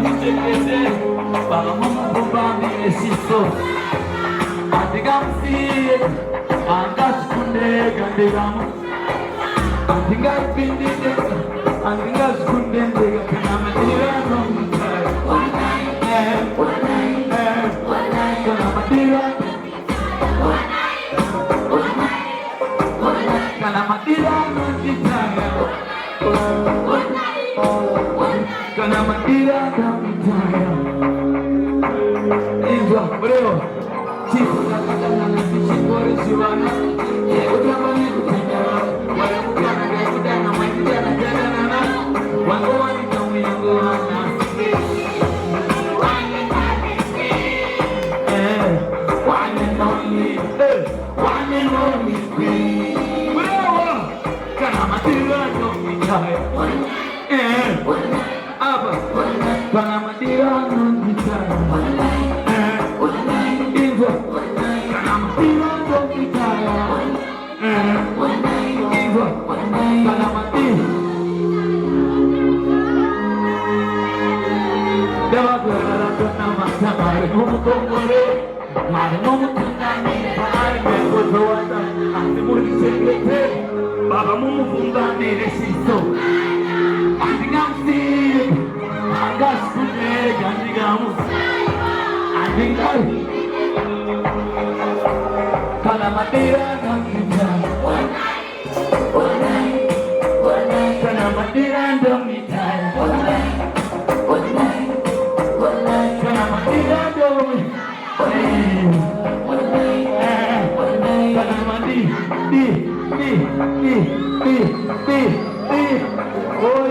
nichekeshe, Baba Mungu kubambire shiso, andigamsiye, angasikunde gandigamu, andingapindike, andingasikunde ndegapina madirano mutare. Kana madirano, kana madirano mutare. Kana madirano mutare. Injwa, breo. Chifu nakatana na kishingori shiwana. Utamani kutengera. Wale mukana gakudana majidana jadana. Wango wanika mwingo wana. One and only queen. Breo. Kana madirano mutare. Aba. Kana madirano mutare. Baba Mungu kumbanire shiso, andingamsiye, angasikunde gandigamu, andingai, kana madirano mutare, kana madirano mutare, kana madirano Oh,